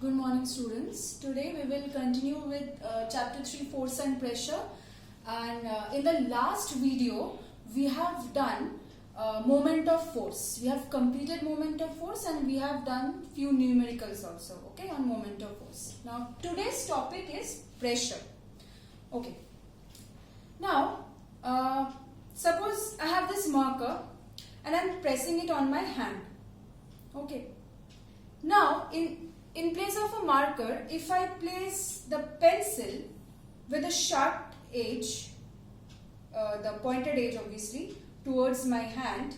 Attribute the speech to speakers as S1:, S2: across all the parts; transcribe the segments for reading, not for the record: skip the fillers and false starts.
S1: Good morning, students. Today we will continue with chapter 3, force and pressure. And in the last video we have done moment of force. We have completed moment of force and we have done few numericals also, okay, on moment of force. Now today's topic is pressure. Okay. Now suppose I have this marker and I am pressing it on my hand. Okay. Now in place of a marker, if I place the pencil with a sharp edge, the pointed edge obviously, towards my hand,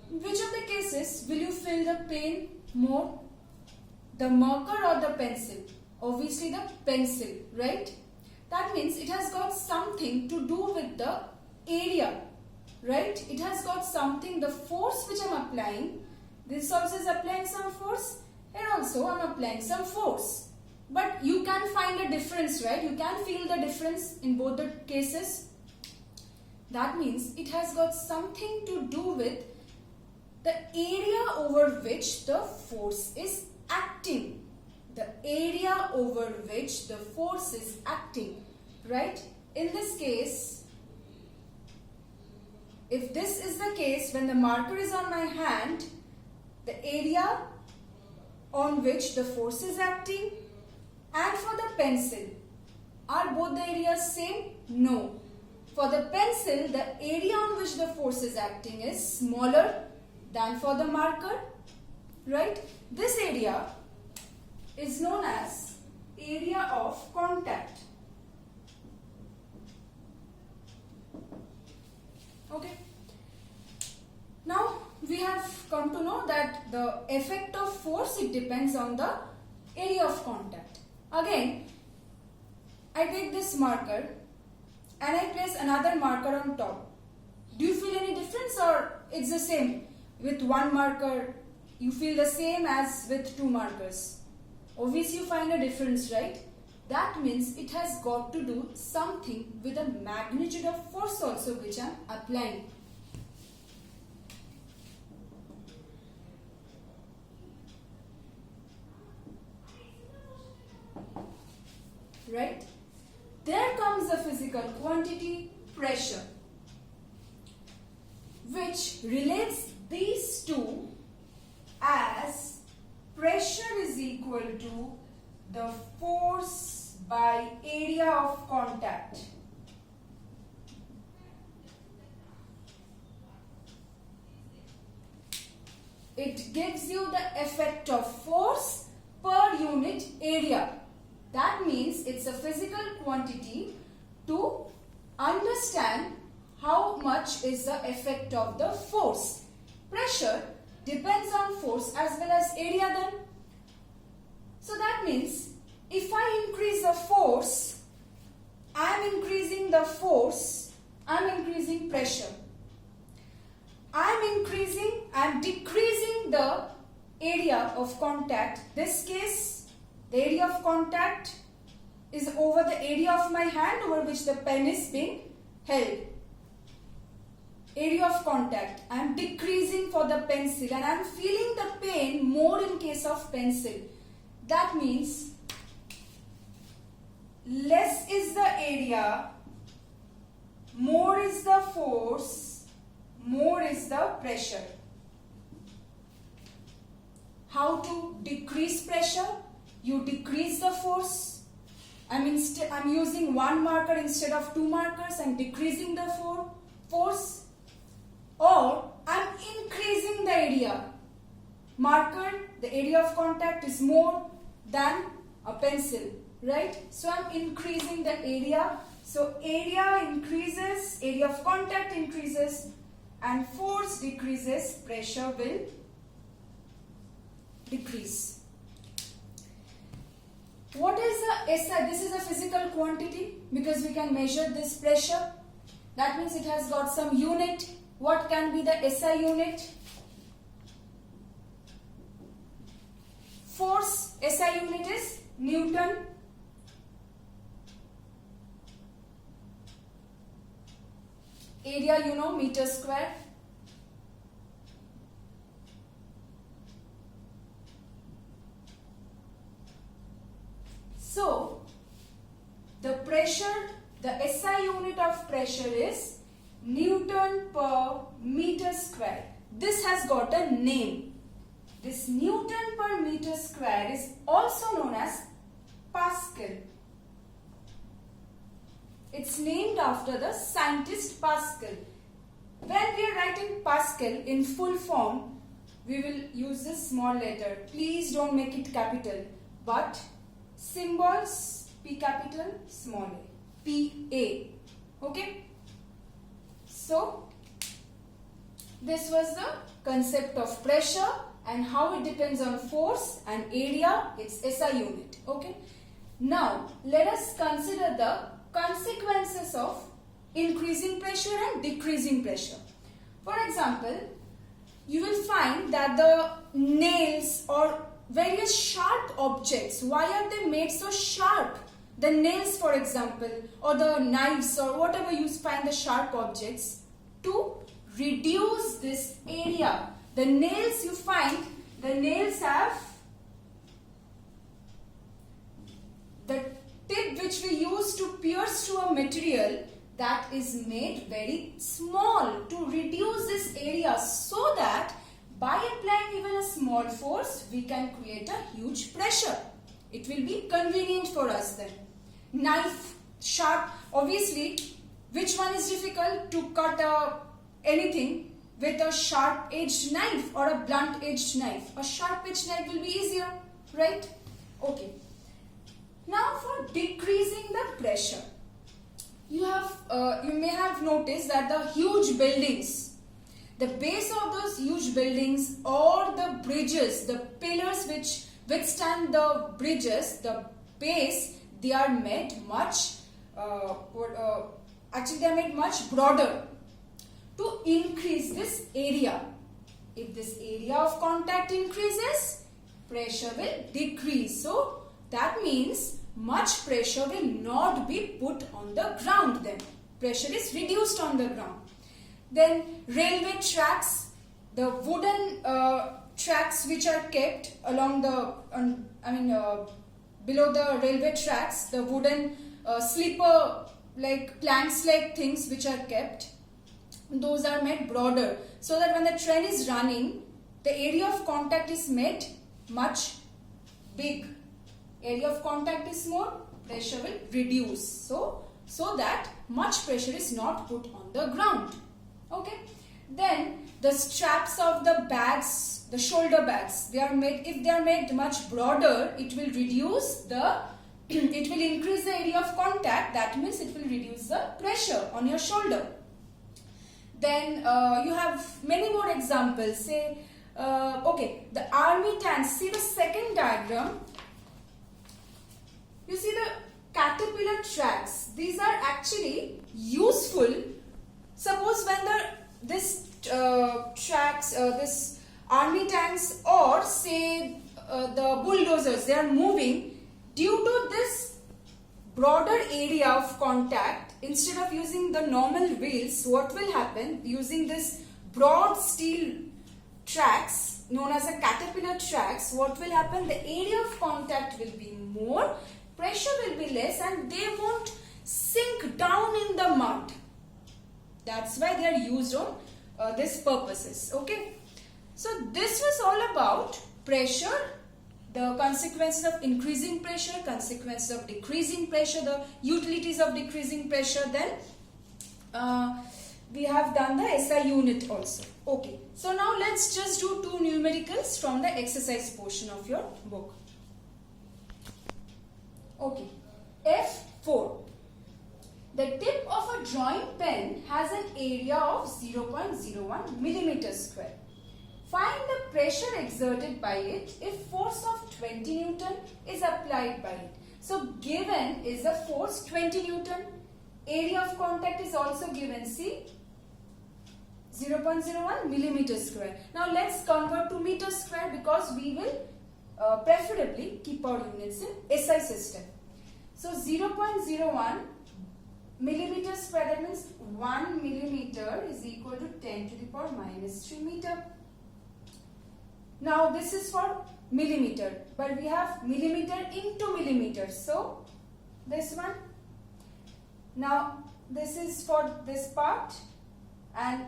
S1: which of the cases will you feel the pain more? The marker or the pencil? Obviously the pencil, right? That means it has got something to do with the area, right? It has got something, the force which I am applying, this also is applying some force, and also I am applying some force. But you can find a difference, right? You can feel the difference in both the cases. That means it has got something to do with the area over which the force is acting. The area over which the force is acting, right? In this case, if this is the case, when the marker is on my hand, the area on which the force is acting, and for the pencil, are both the areas same? No. For the pencil, the area on which the force is acting is smaller than for the marker, right? This area is known as area of contact. Okay. Now we have come to know that the effect of force, it depends on the area of contact. Again, I take this marker and I place another marker on top. Do you feel any difference or it's the same? With one marker you feel the same as with two markers. Obviously you find a difference, right? That means it has got to do something with the magnitude of force also which I am applying. Right? There comes the physical quantity, pressure, which relates these two as pressure is equal to the force by area of contact. It gives you the effect of force per unit area. That means it's a physical quantity to understand how much is the effect of the force. Pressure depends on force as well as area then. So that means if I increase the force, I am increasing the force, I am increasing pressure. I am decreasing the area of contact. This case, the area of contact is over the area of my hand over which the pen is being held. Area of contact. I am decreasing for the pencil and I am feeling the pain more in case of pencil. That means less is the area, more is the force, more is the pressure. How to decrease pressure? You decrease the force. I'm using one marker instead of two markers. I'm decreasing the force. Or I'm increasing the area. Marker, the area of contact is more than a pencil, right? So I'm increasing the area. So area increases, area of contact increases, and force decreases, pressure will decrease. What is the SI? This is a physical quantity because we can measure this pressure. That means it has got some unit. What can be the SI unit? Force, SI unit is Newton. Area, you know, meter square. So the pressure, the SI unit of pressure is Newton per meter square. This has got a name. This Newton per meter square is also known as Pascal. It's named after the scientist Pascal. When we are writing Pascal in full form, we will use this small letter. Please don't make it capital, but symbols P capital, small a, PA. Okay? So, this was the concept of pressure and how it depends on force and area, its SI unit. Okay? Now, let us consider the consequences of increasing pressure and decreasing pressure. For example, you will find that the nails or various sharp objects, why are they made so sharp? The nails, for example, or the knives or whatever you find the sharp objects, to reduce this area. The nails you find, the nails have the tip which we use to pierce to a material that is made very small to reduce this area, so that by applying even a small force we can create a huge pressure. It will be convenient for us then. Knife, sharp, obviously which one is difficult to cut anything with a sharp edged knife or a blunt edged knife? A sharp edged knife will be easier, right? Okay. Now for decreasing the pressure, you may have noticed that the huge buildings, the base of those huge buildings or the bridges, the pillars which withstand the bridges, the base, they are made much, actually they are made much broader to increase this area. If this area of contact increases, pressure will decrease. So that means much pressure will not be put on the ground then. Pressure is reduced on the ground. Then railway tracks, the wooden tracks which are kept along the, below the railway tracks, the wooden sleeper like planks like things which are kept, those are made broader, so that when the train is running, the area of contact is made much big. Area of contact is more, pressure will reduce. So that much pressure is not put on the ground. Okay. Then the straps of the bags, the shoulder bags, they are made, if they are made much broader, it will reduce the, it will increase the area of contact. That means it will reduce the pressure on your shoulder. Then you have many more examples. Say, okay, the army tanks. See the second diagram. You see the caterpillar tracks. These are actually useful. Suppose when this army tanks or say the bulldozers, they are moving, due to this broader area of contact, instead of using the normal wheels, what will happen? Using this broad steel tracks known as a caterpillar tracks, what will happen? The area of contact will be more, pressure will be less, and they won't sink down in the mud. That's why they are used on these purposes. Okay. So this was all about pressure, the consequences of increasing pressure, consequences of decreasing pressure, the utilities of decreasing pressure. Then we have done the SI unit also. Okay. So now let's just do two numericals from the exercise portion of your book. Okay. F4. The tip of a drawing pen has an area of 0.01 millimeters square. Find the pressure exerted by it if force of 20 Newton is applied by it. So given is the force 20 Newton. Area of contact is also given. See, 0.01 millimeters square. Now let's convert to meter square because we will preferably keep our units in SI system. So 0.01 millimeter square, that means 1 millimeter is equal to 10 to the power minus 3 meter. Now this is for millimeter, but we have millimeter into millimeter. So this one. Now this is for this part, and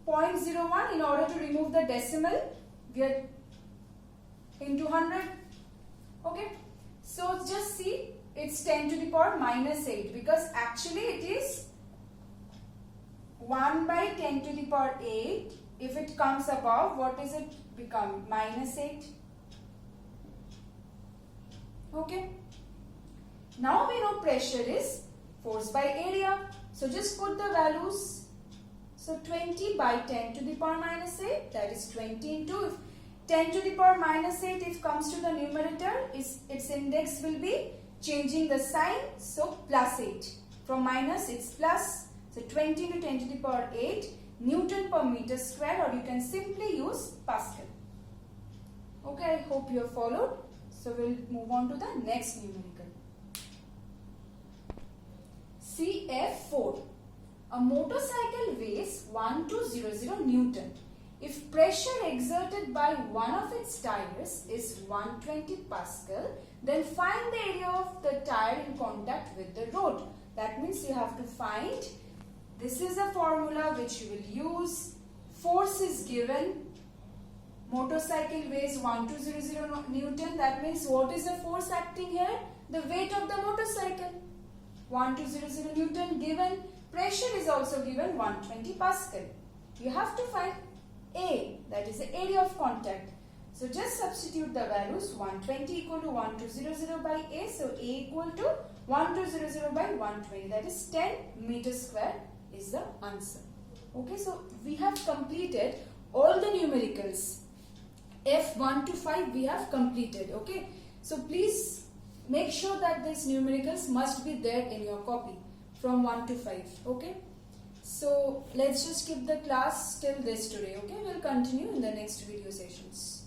S1: 0.01, in order to remove the decimal, we are into 100. Okay, so just see, it's 10 to the power minus 8, because actually it is 1 by 10 to the power 8. If it comes above, what is it become? Minus 8. Okay. Now we know pressure is force by area. So just put the values. So 20 by 10 to the power minus 8, that is 20 into, if 10 to the power minus 8, if comes to the numerator, its index will be changing the sign, so plus 8. From minus, it's plus. So 20 into 10 to the power 8 Newton per meter square, or you can simply use Pascal. Okay, I hope you have followed. So we'll move on to the next numerical. CF4. A motorcycle weighs 1200 Newton. If pressure exerted by one of its tires is 120 Pascal, then find the area of the tire in contact with the road. That means you have to find, this is a formula which you will use. Force is given. Motorcycle weighs 1200 Newton. That means what is the force acting here? The weight of the motorcycle. 1200 Newton given. Pressure is also given 120 Pascal. You have to find A, that is the area of contact. So just substitute the values. 120 equal to 1200 by A. So A equal to 1200 by 120. That is 10 meters square is the answer. Okay, so we have completed all the numericals. F1 to 5 we have completed. Okay, so please make sure that these numericals must be there in your copy from 1 to 5. Okay, so let's just skip the class till this today. Okay, we'll continue in the next video sessions.